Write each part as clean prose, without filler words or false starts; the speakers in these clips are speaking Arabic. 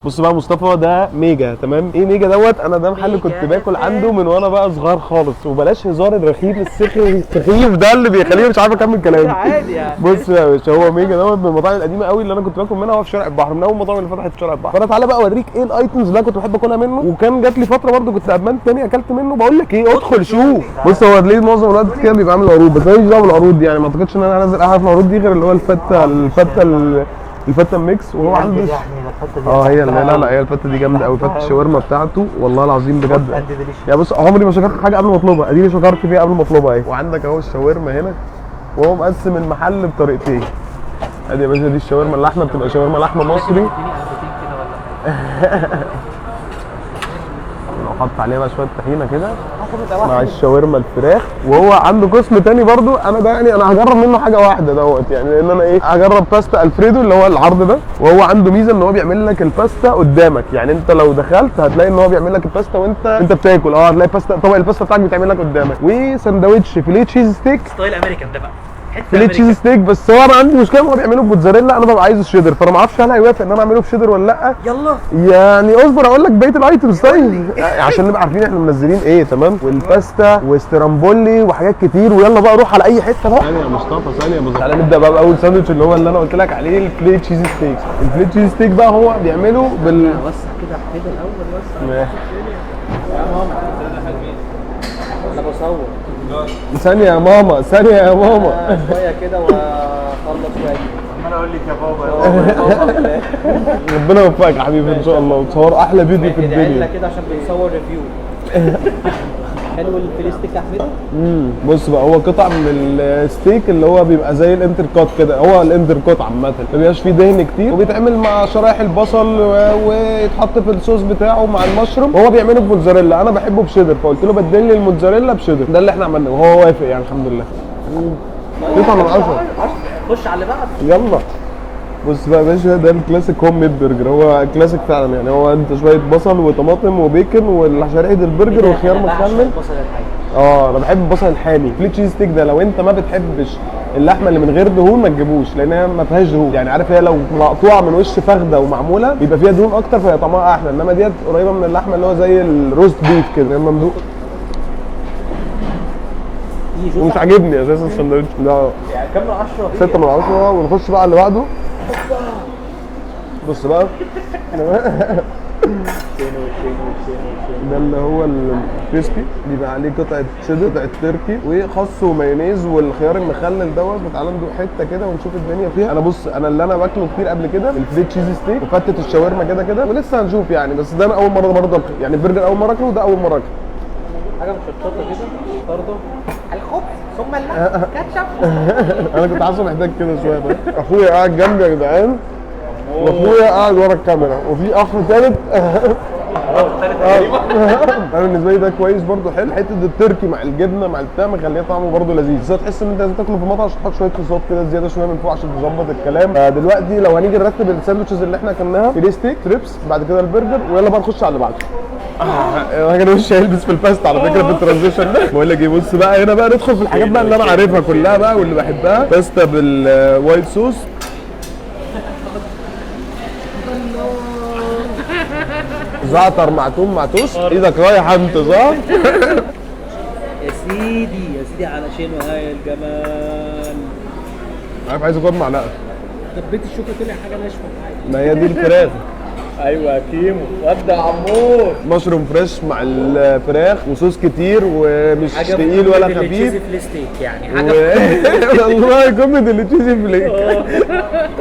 بص بقى مصطفى ده ميجا تمام. ايه ميجا دوت؟ انا ده محل كنت باكل عنده من وانا بقى صغير خالص. وبلاش هزار الرخيم السخيف ده اللي بيخليني مش عارف اكمل كلامي. عادي يعني. بص يا باشا، هو ميجا دوت من المطاعم القديمه قوي اللي انا كنت باكل منها. هو في شارع البحر، من اول المطاعم اللي فتحت في شارع البحر. فانا تعالى بقى اوريك ايه الايتمز اللي انا كنت بحب اكلها منه. وكان جات لي فتره برده كنت ادمنت تاني اكلت منه. بقول لك ايه، ادخل شوف. بص هو ليه معظم الوقت كده بيبقى عامل عروض، بس انا مش دعوه بالعروض دي يعني. ما اعتقدش ان انا هنزل احد في العروض دي غير اللي هو الفته الميكس. وهو عنده هي لا هي الفته دي جامده قوي. فته الشاورما بتاعته والله العظيم بجد يعني. بص عمري ما شكرت حاجه قبل ما اطلبها، اديني شكرت فيها قبل ما اطلبها اهي. وعندك اهو الشاورما هنا، وهو مقسم المحل بطريقتين. ادي يا باشا دي الشاورما اللحمه، بتبقى شاورما لحمه مصري. حط عليها بقى شويه طحينه كده مع الشاورما الفراخ. وهو عنده قسم تاني برضو. انا ده يعني انا هجرب منه حاجه واحده دوت يعني، لان انا ايه هجرب باستا الفريدو اللي هو العرض ده. وهو عنده ميزه ان هو بيعمل لك الباستا قدامك يعني. انت لو دخلت هتلاقي ان هو بيعمل لك الباستا وانت بتاكل. هتلاقي باستا، طبق الباستا بتاعك بيتعمل لك قدامك. وساندوتش فيليه تشيز ستيك ستايل امريكان ده بقى، فيليه تشيز ستيك. بس هو انا عندي مشكله ان هو بيعمله بموتزاريلا، انا ببقى عايزه شيدر. فانا ما اعرفش هل هيوافق ان انا اعمله بشيدر ولا لا. يلا يعني اصبر اقول لك بقيه الايتمز طيب عشان نبقى عارفين احنا منزلين ايه. تمام. والباستا واسترامبولي وحاجات كتير. ويلا بقى روح على اي حته بقى. ثانيه يا مصطفى ثانيه بالظبط. تعالى نبدا بقى باول ساندوتش اللي هو اللي انا قلت لك عليه، الفيليه تشيز ستيك. الفيليه تشيز ستيك بقى هو بيعمله وسع كده الاول وسع يا ماما. انا بصور ثانيه يا ماما ثانيه يا ماما شويه كده واخلص شويه. عمال اقول لك يا بابا ربنا يوفقك يا حبيبي ان شاء الله، وتصور احلى فيديو في الدنيا كده عشان بيصور ريفيو. حلو الفيليه ستيك يا حميده. بص بقى، هو قطع من الستيك اللي هو بيبقى زي الانتركوت كده. هو الانتركوت عامه ما بيبقاش فيه دهن كتير، وبيتعمل مع شرايح البصل ويتحط في الصوص بتاعه مع المشروم. وهو بيعمله بموتزاريلا، انا بحبه بشيدر فقلت له بدل لي الموتزاريلا بشيدر. ده اللي احنا عملناه وهو وافق يعني الحمد لله. قطعه من 10. خش على اللي بعده. يلا بص بقى يا باشا، ده الكلاسيك هوم ميد برجر. هو كلاسيك فعلا يعني. هو انت شويه بصل وطماطم وبيكن وشريحه البرجر وخيار مخلل. انا بحب البصل الحامي. فليت تشيز ستيك ده لو انت ما بتحبش اللحمه اللي من غير دهون ما تجيبوش، لان هي ما فيهاش دهون يعني. عارف هي لو مقطوعه من وش فخده ومعموله بيبقى فيها دهون اكتر فهي طعمها احلى. انما ديت قريبه من اللحمه اللي هو زي الروست بيف كده ممدوق. ومش عاجبني اساسا الساندوتش ده يعني كام من 10؟ 6 من 10. ونخش بقى على اللي بعده. بص بقى ده اللي هو الكريسبي، بيبقى عليه قطعه شيدر، قطعه تركي وخس ومايونيز والخيار المخلل دوت. تعالى ندوق حته كده ونشوف الدنيا فيها. انا بص انا اللي انا باكله كتير قبل كده الفليت تشيز ستيك وفتة الشاورما كده ولسه هنشوف يعني. بس ده انا اول مره برضه يعني البرجر اول مره اكله وده اول مره اكله. حاجه مشطشطه كده برضه، الخبز ثم اللحم كاتشب. انا كنت حاسه محتاج كده شويه بقى. اخويا قاعد جنبي يا جدعان، واخويا قاعد ورا الكاميرا، وفي اخ ثالث انا بالنسبه لي ده كويس برده حلو. حته التركي مع الجبنه مع البتاع مخليه طعمه برده لذيذ. بس تحس ان انت لازم تاكله في مطعم عشان تحط شويه صوصات كده زياده شويه من فوق عشان تظبط الكلام. دلوقتي لو هنيجي نرتب الساندوتشز اللي احنا اكلناها، فيليه ستيك، تريبس، بعد كده البرجر، ويلا بقى نخش على اللي بعده. انا مش هيلبس في الباستا على فكره في الترانزيشن ده. بقول لك ايه، بص بقى هنا بقى ندخل في الحاجات بقى اللي انا عارفها كلها بقى واللي بحبها. باستا بالوايت صوص، زعتر مع توم مع توست. ايدك رايحه انت صح؟ يا سيدي على شنو هاي الجمال. عارف عايز اكل معلقه. دبيت الشوكه طلع حاجه ناشفه معايا. ما هي دي الفراخ. ايوه يا كيمو ودع عمور. مشروم فريش مع الفراخ وصوص كتير ومش تقيل ولا خفيف. تشيزي فليستيك يعني حاجه والله كوميدي اللي تشيزي فليك.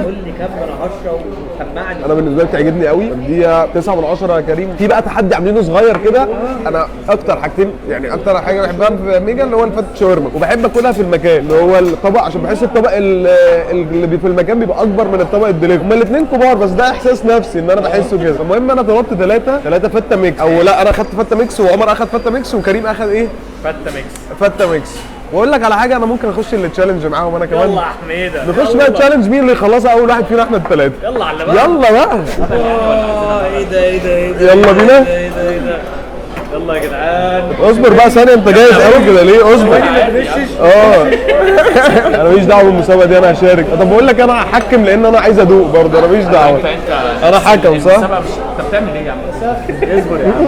قول لي كام من 10 وسمعني. انا بالنسبه لي بتعجبني قوي، بديها 9 من 10 يا كريم. في بقى تحدي عاملينه صغير كده. انا اكتر حاجتين يعني اكتر حاجه بحبها في ميجا اللي هو الفتة شاورما، وبحب اكلها في المكان اللي هو الطبق، عشان بحس الطبق اللي في المكان بيبقى اكبر من الطبق الدليفري. هما الاثنين كبار بس ده احساس نفسي ان انا بحسه كده. المهم انا طلبت ثلاثه فته ميكس، او لا انا اخدت فته ميكس وعمر اخد فته ميكس وكريم اخد ايه؟ فته ميكس. واقول لك على حاجه، انا ممكن اخش التشالنج معاهم انا كمان. يلا يا حميده نخش بقى التشالنج، مين اللي يخلصها اول واحد فينا احنا الثلاثه. يلا على بقى. يلا بقى. ايه ده يلا بينا. ايه ده يلا يلا يا جدعان. اصبر بقى ثانيه، انت جاهز قوي كده ليه؟ اصبر. انا ماليش دعوه بالمسابقه دي، انا هشارك. طب بقول لك انا هحكم لان انا عايز ادوق برضه، انا ماليش دعوه. انا حكم صح؟ انت بتعمل ايه يا عم؟ اصبر يا عم.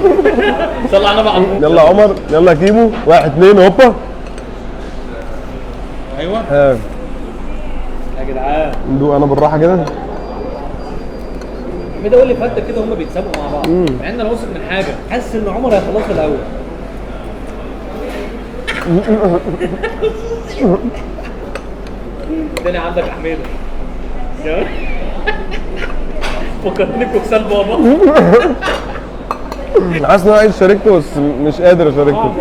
صلي على النبي عمو. يلا يا عمر، يلا كيمو، 1 2 هوبا. ايوه ها يا جدعان. ندوق انا بالراحه كده. حميد قول لي فتة كده هما بيتسابقوا مع بعض، مع ان انا واثق من حاجه، حاسس ان عمر هيخلصها الاول. تاني عندك يا حميد. فكرتني بكوكسال بابا. حاسس ان انا عايز اشاركته بس مش قادر اشاركته.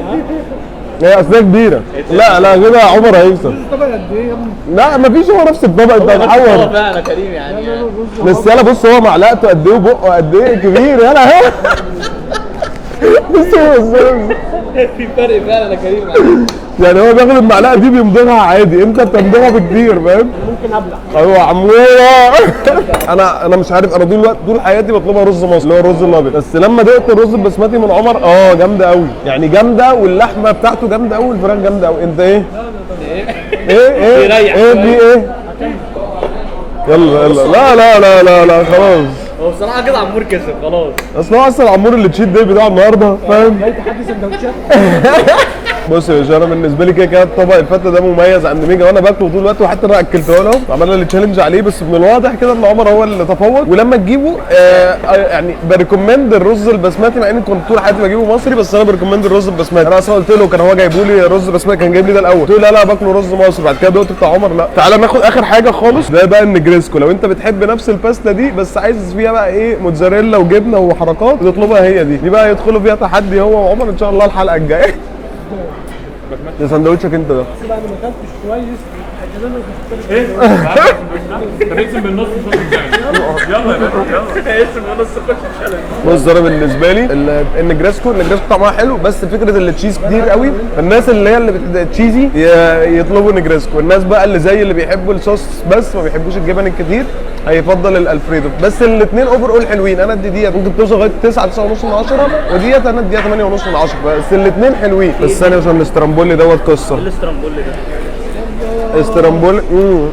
هي اصلها كبيره. لا لا كده عمر هيكسب. الطبق قد ايه يا ابني؟ لا مفيش، هو نفس الطبق، انت هتحور. فعلا يا كريم يعني. بس يلا بص، هو معلقته قد ايه وبقه قد ايه كبير، يلا اهو. بص في فرق فعلا يا كريم. يعني هو بياخد المعلقه دي بيمضغها عادي، انت بتمضغها بكتير، فاهم؟ ممكن ابلع. ايوه عموره. انا مش عارف، انا طول حياتي بطلبها رز مصري اللي هو الرز الابيض، بس لما دقت الرز البسمتي من عمر جامده قوي، يعني جامده، واللحمه بتاعته جامده قوي، والفراخ جامده قوي. انت ايه؟ ايه في ايه؟ يلا يلا، لا لا لا لا لا خلاص. هو بصراحه كده عمور كسب خلاص. اصل هو اصلا عمور اللي تشيت داي بتاع النهارده، فاهم؟ جاي تحدي سندوتشات. بص يا باشا، انا بالنسبه لي كده طبق الفته ده مميز عند ميجا، وانا باكله طول الوقت، وحتى انا اكلته له وعملنا اللي تشالنج عليه، بس من الواضح كده ان عمر هو اللي تفوق. ولما تجيبه يعني بريكومند الرز البسمتي، مع اني كنت طول حياتي بجيبه مصري، بس انا بريكومند الرز البسمتي. انا اصلا قلت له، كان هو جايبه لي رز بسمتي، كان جايب لي ده الاول، قلت له لا لا باكله رز مصري، بعد كده دقت بتاع عمر لا. تعالى ناخد اخر حاجه خالص، ده بقى النجريسكو. لو انت بتحب نفس الباستا دي بس عايز فيها بقى ايه، موتزاريلا وجبنه وحركات، تطلبها هي دي بقى يدخلوا فيها تحدي هو وعمر ان شاء الله الحلقه الجايه. ده سندوتشك انت ده. بقى انا ما اكلتش كويس. ايه؟ هنقسم بالنص يلا يا باشا يلا. اسم ونص خش الشلل. بص انا بالنسبه لي النجريسكو طعمها حلو، بس فكره التشيز كتير قوي، الناس اللي هي اللي تشيزي يطلبوا نجريسكو، الناس بقى اللي زي اللي بيحبوا الصوص بس ما بيحبوش الجبن الكتير هيفضل الالفريدو. بس الاثنين اوفر اول حلوين، انا ادي ديت ممكن توصل لغايه 9 9.5 من 10، وديت انا اديها 8.5 من 10، بس الاثنين حلوين. بس ثانيه مثلا الاسترامبولي دوت قصه. الاسترامبولي ده استرامبولي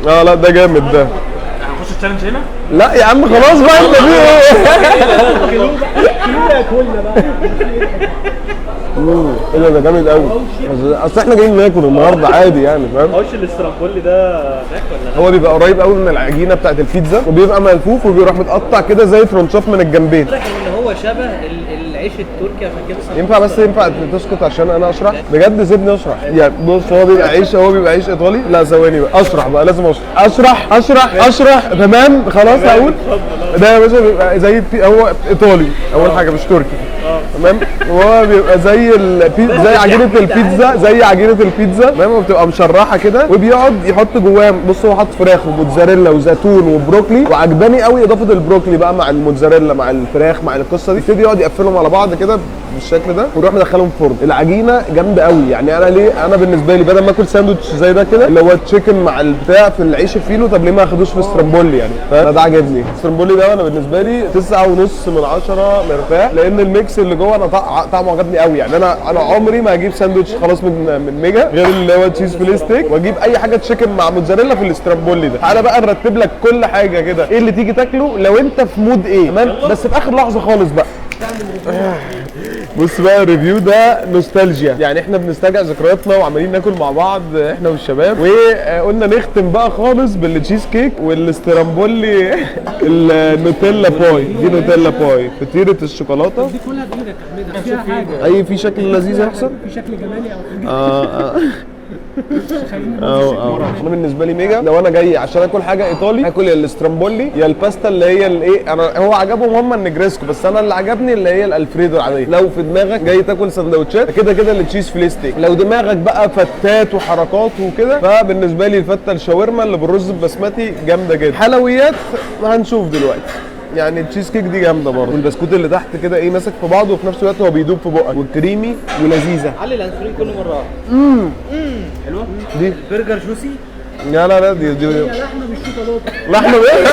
لا ده جامد ده. هنخش التشالنج هنا؟ لا يا عم خلاص بقى، انت في ايه؟ كيلو ياكلنا بقى. ايه ده جامد قوي. اصل احنا جايين ناكل النهارده عادي يعني، فاهم؟ هوش الاسترامبولي ده هناك ولا لا؟ هو بيبقى قريب قوي من العجينه بتاعت البيتزا، وبيبقى ملفوف وبيروح متقطع كده زي ترنشاف من الجنبين. لكن ان هو شبه العيش التركي، عشان كده ينفع تسكت عشان انا اشرح؟ بجد سيبني اشرح. يعني بص، هو بيبقى عيش ايطالي. لا ثواني بقى، اشرح بقى، لازم اشرح. تمام خلاص هقول. ده يا باشا بيبقى زي هو ايطالي اول حاجه، مش تركي. تمام. وهو بيبقى زي عجينه البيتزا، تمام، وبتبقى مشرحه كده، وبيقعد يحط جواه، بص هو حاطط فراخ وموتزاريلا وزيتون وبروكلي، وعجباني قوي اضافه البروكلي بقى مع الموتزاريلا مع الفراخ مع القصه دي، يبتدي يقعد يقفلهم على بعض كده بالشكل ده، ويروح مدخلهم الفرن. العجينه جامده قوي، يعني انا بالنسبه لي بدل ما اكل ساندوتش زي ده كده اللي هو تشيكن مع البتاع في العيش الفينو، طب ليه ما اخدوش في استرامبولي يعني؟ فده عاجبني. استرامبولي ده انا بالنسبه لي 9.5 من 10 مرتاح، لان الميكس اللي جوه انا طعمه عجبني قوي. يعني انا عمري ما اجيب ساندوتش خلاص من ميجا غير اللي هو تشيز فيليه ستيك، واجيب اي حاجه تشيكن مع موتزاريلا في الاسترامبولي ده. تعالى بقى نرتب لك كل حاجه كده، ايه اللي تيجي تاكله لو انت في مود ايه، تمام؟ بس في اخر لحظه خالص بقى. بص بقى الريفيو ده نوستالجيا، يعني احنا بنسترجع ذكرياتنا وعمالين ناكل مع بعض احنا والشباب، وقلنا نختم بقى خالص بالتشيز كيك والاسترامبولي. النوتيلا باي دي، نوتيلا باي فطيره الشوكولاته دي كلها بايدك يا حميد، فيها حاجه. في شكل لذيذ يحصل، في شكل جمالي او انا بالنسبه لي ميجا، لو انا جاي عشان اكل حاجه ايطالي هاكل يا الاسترامبولي يا الباستا اللي هي الايه، هو عجبهم هم النجريسكو، بس انا اللي عجبني اللي هي الالفريدو العاديه. لو في دماغك جاي تاكل سندوتشات كده التشيز فيليه ستيك، لو دماغك بقى فتات وحركات وكده، فبالنسبه لي الفته الشاورما اللي بالرز البسمتي جامده جدا. حلويات هنشوف دلوقتي، يعني التشيز كيك دي جامده برضه، والبسكوت اللي تحت كده ايه ماسك في بعضه، وفي نفس الوقت هو بيدوب في بقك، والكريمي ولذيذه. علي الانسولين كل مره. حلوه دي برجر جوسي. لا دي لحمه بالشوكولاته. لحمه ايه؟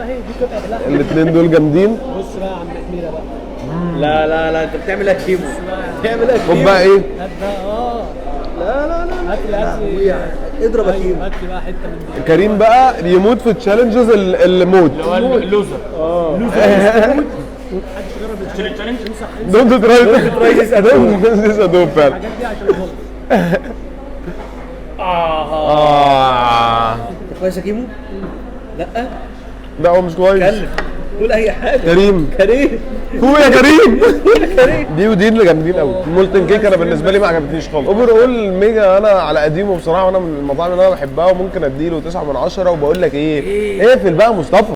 هي دي قطعه لحمه. الاثنين دول جامدين. بص بقى يا عم حميده بقى، لا لا لا، انت بتعملها كيمو، بتعملها خد كيمو. بقى ايه؟ هات بقى لا لا لا، هات لي هات لي اضرب يا كيمو. هات لي بقى حته من دي. كريم بقى يموت في التشالنجز الموت. اللي هو اللوزر تشتري التشالنج. دونت تراي ذيس ادوب فعلا. الحاجات دي عشان الهوب. انت كويس يا كيمو؟ لا لا هو مش كويس. كلم، قول اي حاجه. كريم كريم هو يا كريم دي ودي اللي جامدين قوي. المولتن كيك انا بالنسبه لي ما عجبتنيش خالص. اوفر اول ميجا انا على قديمه بصراحه، وانا من المطاعم اللي انا بحبها وممكن اديله 9 من 10. وبقول لك ايه، اقفل بقى مصطفى.